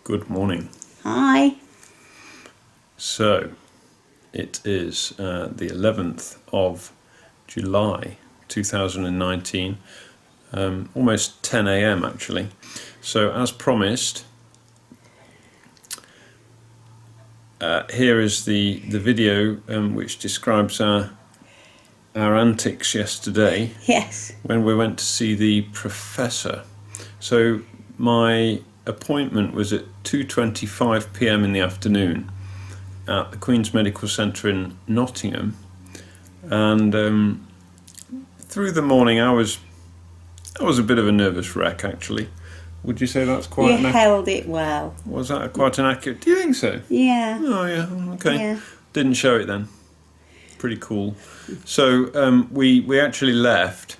Good morning. Hi. So, it is the 11th of July 2019, almost 10 a.m. actually. So, as promised, here is the video which describes our antics yesterday. Yes. When we went to see the professor. So, my appointment was at 2:25 p.m. in the afternoon at the Queen's Medical Centre in Nottingham, and through the morning I was a bit of a nervous wreck actually. Would you say that's quite? You held it well. Was that quite an accurate? Do you think so? Yeah. Oh yeah. Okay. Yeah. Didn't show it then. Pretty cool. So we actually left.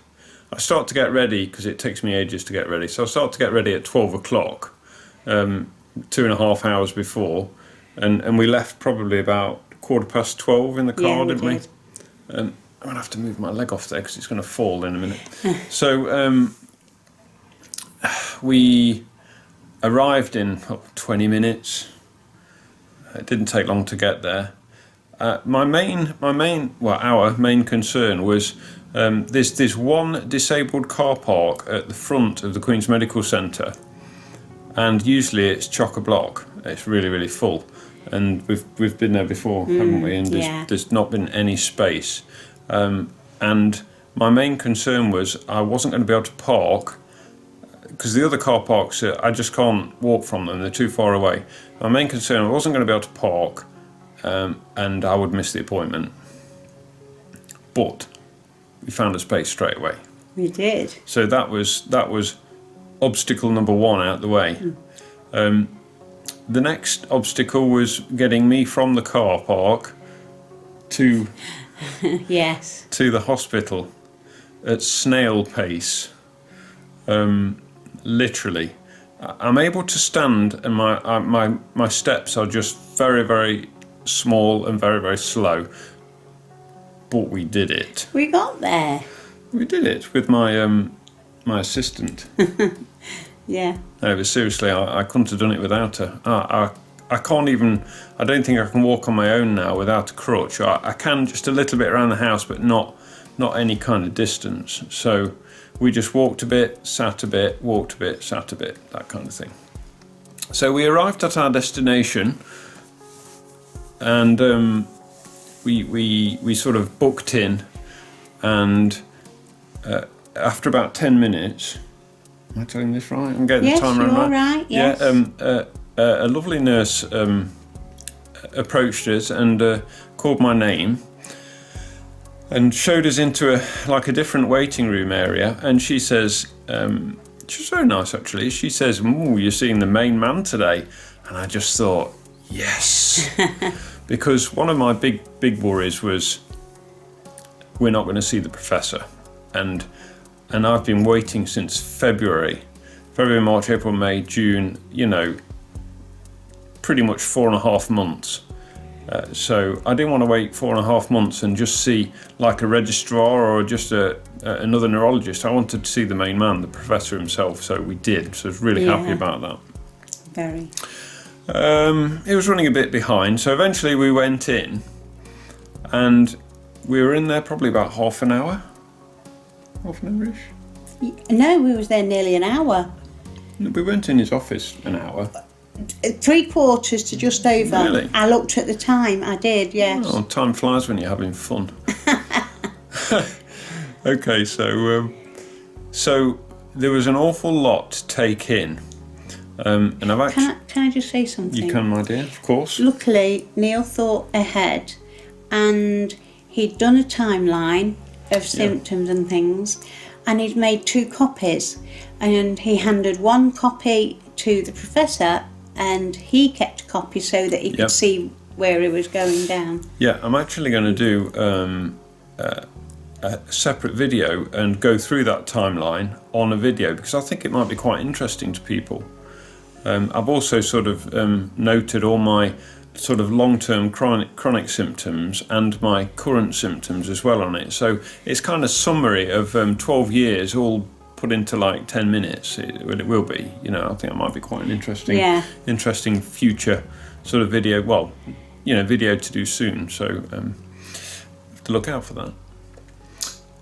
I start to get ready because it takes me ages to get ready. So I start to get ready at 12 o'clock, 2.5 hours before, and we left probably about 12:15 in the car, Yeah, we didn't we? did. I'm gonna have to move my leg off there because it's going to fall in a minute. So we arrived in 20 minutes. It didn't take long to get there. Our main concern was there's one disabled car park at the front of the Queen's Medical Centre, and usually it's chock-a-block. It's really full, and we've been there before, haven't we? And there's not been any space, and my main concern was I wasn't going to be able to park because the other car parks I just can't walk from them. They're too far away. My main concern I wasn't going to be able to park. And I would miss the appointment. But we found a space straight away. We did. So that was obstacle number one out the way. The next obstacle was getting me from the car park to Yes. to the hospital at snail pace. Literally, I'm able to stand, and my steps are just very small and very slow, but we did it. We got there. We did it with my assistant. Yeah. No, but seriously, I couldn't have done it without her. I can't even. I don't think I can walk on my own now without a crutch. I can just a little bit around the house, but not any kind of distance. So we just walked a bit, sat a bit, walked a bit, sat a bit, that kind of thing. So we arrived at our destination. And we sort of booked in, and after about 10 minutes, am I telling this right? I'm getting the time Yes, you're right. Yes. Yeah. A lovely nurse approached us and called my name, and showed us into a different waiting room area. And she says, she was very nice actually. She says, "Ooh, you're seeing the main man today," and I just thought, yes. Because one of my big worries was we're not going to see the professor, and I've been waiting since February, March, April, May, June. Pretty much 4.5 months. So I didn't want to wait 4.5 months and just see like a registrar or just another neurologist. I wanted to see the main man, the professor himself. So we did. So I was really happy about that. Very. It was running a bit behind, so eventually we went in, and we were in there probably about half an hour-ish. No, we was there nearly an hour. We went in his office an hour. 3/4 to just over. Really? I looked at the time. I did, yes. Oh, time flies when you're having fun. Okay, so there was an awful lot to take in. And I've actually... Can I just say something? You can, my dear, of course. Luckily, Neil thought ahead, and he'd done a timeline of symptoms and things, and he'd made 2 copies, and he handed 1 copy to the professor, and he kept a copy so that he could see where he was going down. Yeah, I'm actually going to do a separate video and go through that timeline on a video, because I think it might be quite interesting to people. I've also sort of noted all my sort of long-term chronic symptoms and my current symptoms as well on it. So it's kind of summary of 12 years all put into like 10 minutes, it will be. You know, I think it might be quite an interesting future sort of video. Well, you know, video to do soon. So to look out for that.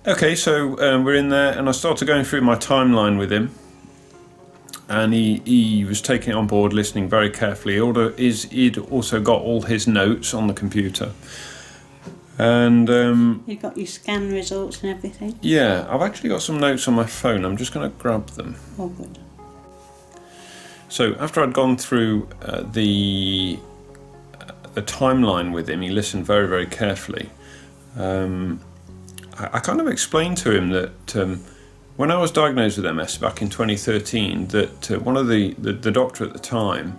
Okay, so we're in there, and I started going through my timeline with him, and he was taking it on board, listening very carefully. He'd also got all his notes on the computer. And you got your scan results and everything? Yeah, I've actually got some notes on my phone. I'm just going to grab them. Oh, good. So after I'd gone through the timeline with him, he listened very, very carefully. I kind of explained to him that when I was diagnosed with MS back in 2013, that one of the doctor at the time,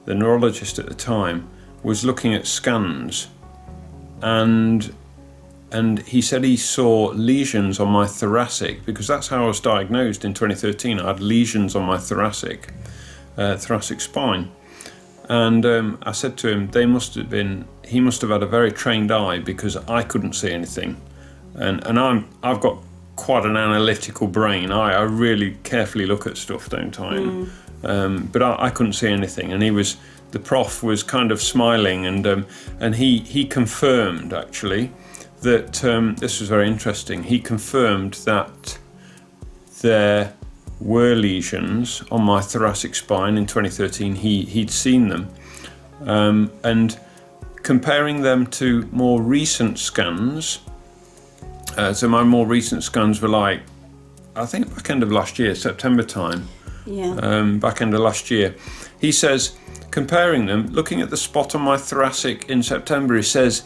the neurologist at the time, was looking at scans. And he said he saw lesions on my thoracic, because that's how I was diagnosed in 2013. I had lesions on my thoracic spine. And I said to him, he must have had a very trained eye, because I couldn't see anything. And I've got quite an analytical brain. I really carefully look at stuff, don't I? But I couldn't see anything. And the prof was kind of smiling, and he confirmed actually that this was very interesting. He confirmed that there were lesions on my thoracic spine in 2013. He'd seen them, and comparing them to more recent scans. So my more recent scans were like, I think back end of last year, September time. Yeah. Back end of last year. He says, comparing them, looking at the spot on my thoracic in September, he says,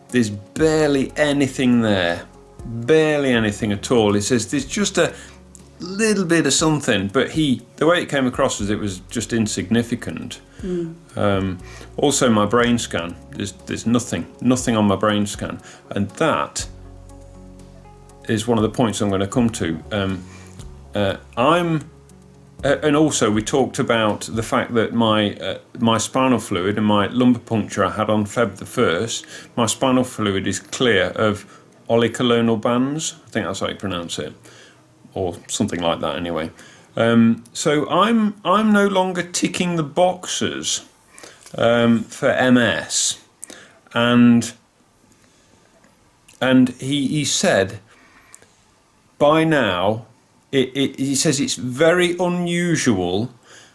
there's barely anything there. Barely anything at all. He says, there's just a little bit of something, but the way it came across was it was just insignificant. Also my brain scan, there's nothing on my brain scan. And that is one of the points I'm going to come to. And also we talked about the fact that my spinal fluid and my lumbar puncture I had on Feb the 1st, my spinal fluid is clear of olecraconal bands. I think that's how you pronounce it, or something like that anyway. So I'm no longer ticking the boxes for MS, and he said by now, he says it's very unusual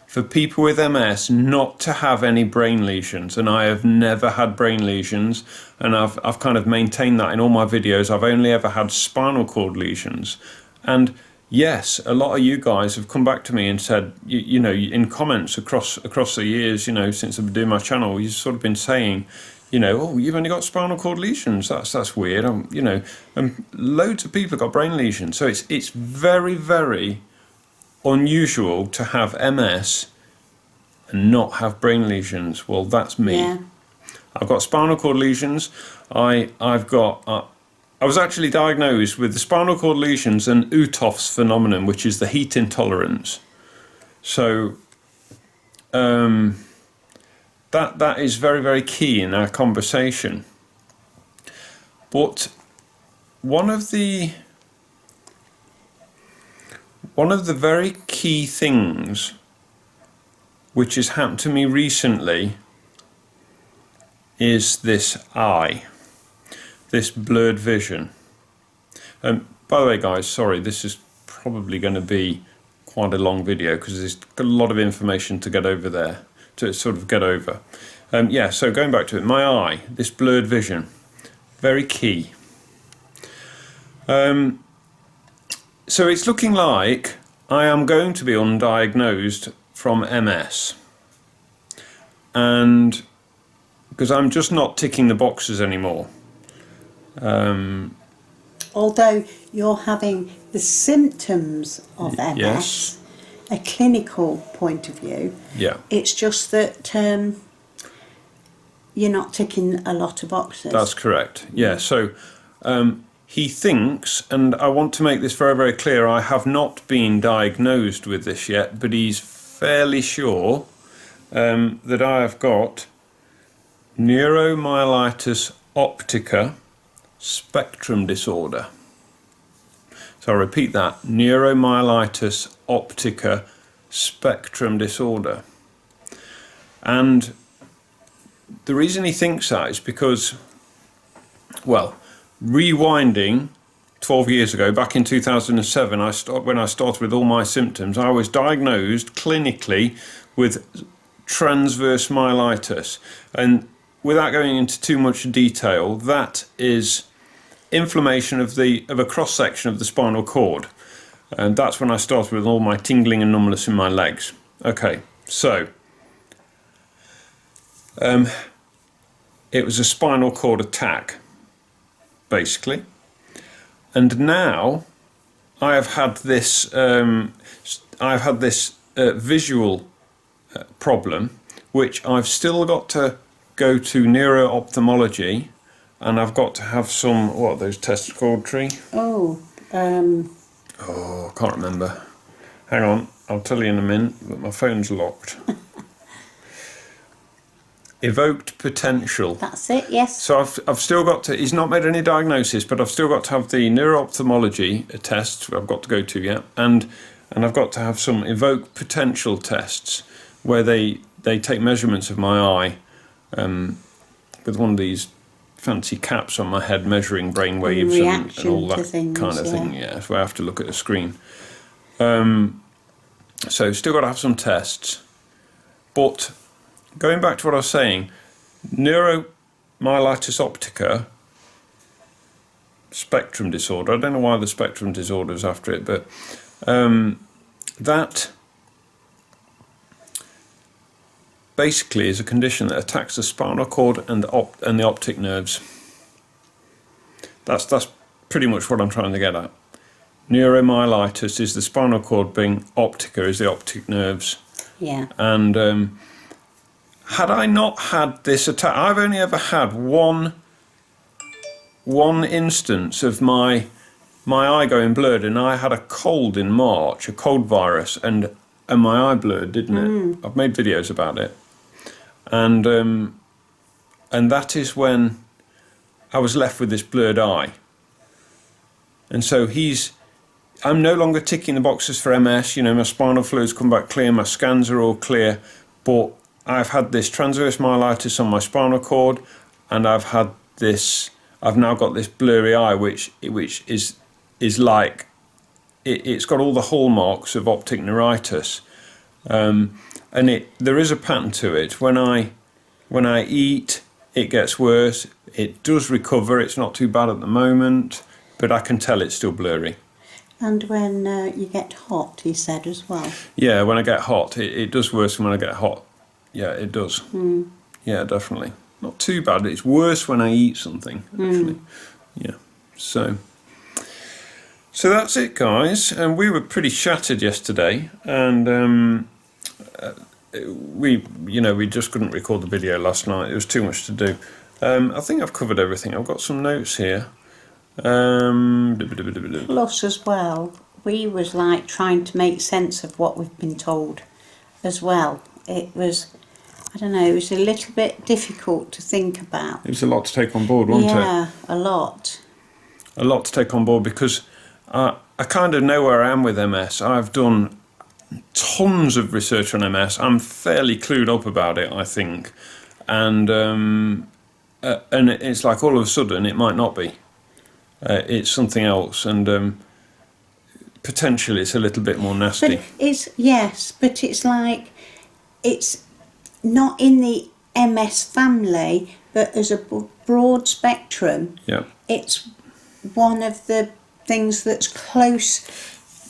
for people with MS not to have any brain lesions, and I have never had brain lesions, and I've kind of maintained that in all my videos. I've only ever had spinal cord lesions. And yes, a lot of you guys have come back to me and said, you know, in comments across the years, you know, since I've been doing my channel, you've sort of been saying, you know, oh, you've only got spinal cord lesions. That's weird. You know, and loads of people have got brain lesions. So it's very, very unusual to have MS and not have brain lesions. Well, that's me. Yeah. I've got spinal cord lesions. I was actually diagnosed with the spinal cord lesions and Uthoff's phenomenon, which is the heat intolerance. So that is very, very key in our conversation. But one of the very key things which has happened to me recently is this eye, this blurred vision. By the way, guys, sorry, this is probably going to be quite a long video because there's a lot of information to get over there, to sort of get over. Yeah, so going back to it, my eye, this blurred vision, very key. So it's looking like I am going to be undiagnosed from MS, and because I'm just not ticking the boxes anymore. Although you're having the symptoms of MS, yes. a clinical point of view, Yeah, it's just that you're not ticking a lot of boxes. that's correct. Yeah, so he thinks, and I want to make this very, very clear, I have not been diagnosed with this yet, but he's fairly sure that I have got Neuromyelitis Optica spectrum disorder. So I repeat that, Neuromyelitis Optica spectrum disorder. And the reason he thinks that is because, well, rewinding 12 years ago, back in 2007, when I started with all my symptoms, I was diagnosed clinically with transverse myelitis. And without going into too much detail, that is inflammation of a cross-section of the spinal cord. And that's when I started with all my tingling and numbness in my legs. Okay, so it was a spinal cord attack, basically. And now I have had this visual problem, which I've still got to go to neuro-ophthalmology, and I've got to have some, what are those tests called, Tree? Oh, Oh, I can't remember. Hang on, I'll tell you in a minute, but my phone's locked. Evoked potential. that's it, yes. So I've still got to, he's not made any diagnosis, but I've still got to have the neuro-ophthalmology tests I've got to go to, yeah, and I've got to have some evoked potential tests where they take measurements of my eye with one of these fancy caps on my head measuring brain waves and all that things, kind of thing, yeah, so I have to look at a screen. So still got to have some tests, but going back to what I was saying, neuromyelitis optica spectrum disorder, I don't know why the spectrum disorder is after it, but that basically is a condition that attacks the spinal cord and the optic nerves. That's pretty much what I'm trying to get at. Neuromyelitis is the spinal cord, being optica is the optic nerves. Yeah. And had I not had this attack, I've only ever had one instance of my eye going blurred, and I had a cold in March, a cold virus, and my eye blurred, didn't it? I've made videos about it. And that is when I was left with this blurred eye. And so I'm no longer ticking the boxes for MS, you know, my spinal fluid's come back clear, my scans are all clear, but I've had this transverse myelitis on my spinal cord, and I've now got this blurry eye, which is like, it's got all the hallmarks of optic neuritis. And there is a pattern to it. When I eat, it gets worse. It does recover. It's not too bad at the moment, but I can tell it's still blurry. And when you get hot, he said as well. Yeah, when I get hot, it does worsen when I get hot. Yeah, it does. Yeah, definitely. Not too bad. It's worse when I eat something, actually. Yeah. So that's it, guys. And we were pretty shattered yesterday, and we just couldn't record the video last night. It was too much to do. I think I've covered everything. I've got some notes here. Plus, as well, we was like trying to make sense of what we've been told as well. It was, I don't know, it was a little bit difficult to think about. It was a lot to take on board, wasn't it? Yeah, a lot. A lot to take on board, because I kind of know where I am with MS. I've done tons of research on MS. I'm fairly clued up about it, I think. And it's like all of a sudden it might not be. It's something else, and potentially it's a little bit more nasty. But it's like, it's not in the MS family, but as a broad spectrum. Yeah. It's one of the things that's close,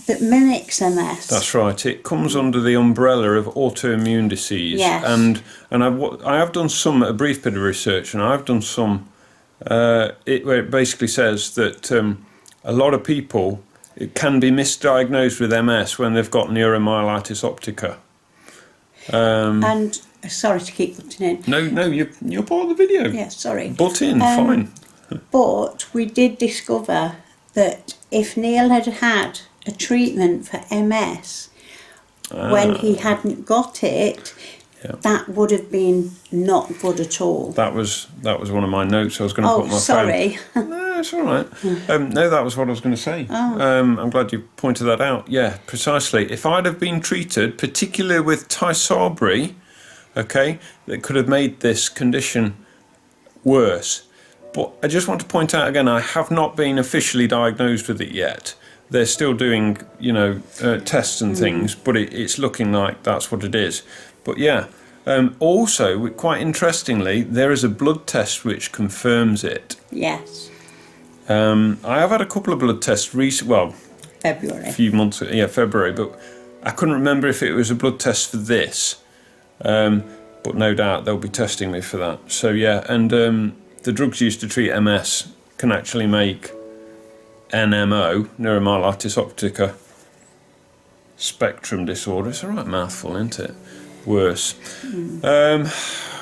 that mimics MS. That's right. It comes under the umbrella of autoimmune disease. Yes. And I have done a brief bit of research, and I've done some where it basically says that a lot of people, it can be misdiagnosed with MS when they've got neuromyelitis optica. And sorry to keep butting in. No, you're part of the video. Yeah, sorry. Butt in, fine. But we did discover that if Neil had had a treatment for MS when he hadn't got it, that would have been not good at all. That was one of my notes. I was going to put my sorry. phone. No, it's all right. No, that was what I was going to say. I'm glad you pointed that out. Yeah, precisely. If I'd have been treated, particularly with Tysabri, okay, that could have made this condition worse. But I just want to point out again, I have not been officially diagnosed with it yet. They're still doing, tests and things, but it's looking like that's what it is. But yeah, also, quite interestingly, there is a blood test which confirms it. Yes. I have had a couple of blood tests February. a few months ago, February, but I couldn't remember if it was a blood test for this. But no doubt they'll be testing me for that. So yeah, and the drugs used to treat MS can actually make NMO, Neuromyelitis Optica, spectrum disorder. It's a right mouthful, isn't it? Worse.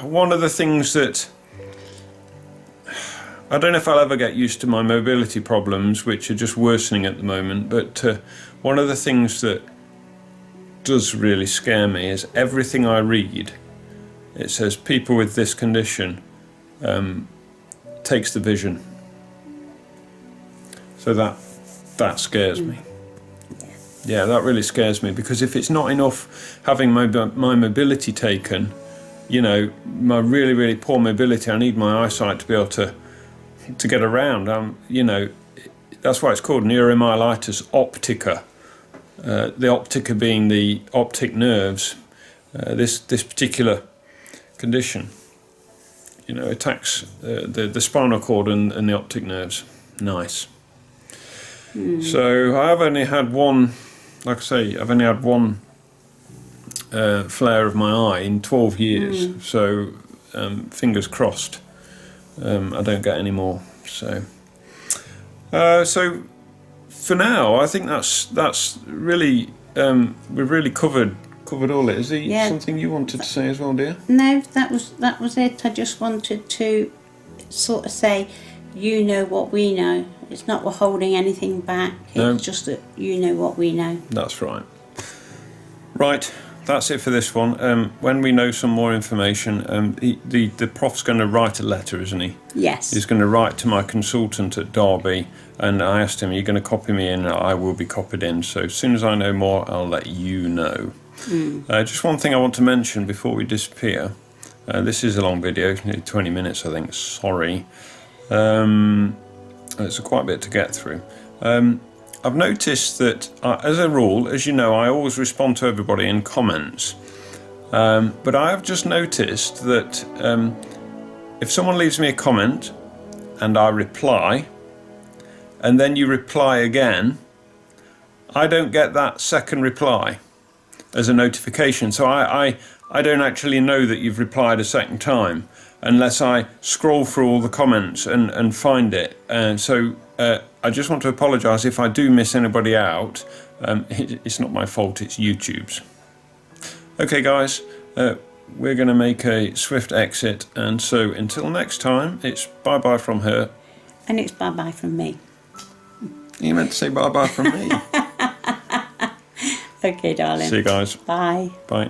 One of the things that I don't know if I'll ever get used to my mobility problems, which are just worsening at the moment, but one of the things that does really scare me is everything I read, it says people with this condition takes the vision. So that scares me. Yeah, that really scares me, because if it's not enough having my mobility taken, my really, really poor mobility, I need my eyesight to be able to get around. That's why it's called Neuromyelitis Optica. The optica being the optic nerves. This particular condition, attacks the spinal cord and the optic nerves. Nice. So I've only had one, like I say, I've only had one flare of my eye in 12 years. So fingers crossed I don't get any more. So for now, I think that's really we've really covered all it. Is there something you wanted to say as well, dear? No, that was it. I just wanted to sort of say, what we know. It's not we're holding anything back. It's just that what we know. That's right. Right, that's it for this one. When we know some more information, the prof's going to write a letter, isn't he? Yes. He's going to write to my consultant at Derby, and I asked him, are you going to copy me in? I will be copied in. So as soon as I know more, I'll let you know. Just one thing I want to mention before we disappear. This is a long video, nearly 20 minutes, I think. Sorry. It's quite a bit to get through. I've noticed that, as a rule, as you know, I always respond to everybody in comments. But I have just noticed that if someone leaves me a comment and I reply, and then you reply again, I don't get that second reply as a notification. So I don't actually know that you've replied a second time unless I scroll through all the comments and find it. So I just want to apologise if I do miss anybody out. It's not my fault, it's YouTube's. Okay guys, we're going to make a swift exit, and so until next time, it's bye-bye from her. And it's bye-bye from me. You meant to say bye-bye from me. Okay, darling. See you guys. Bye. Bye.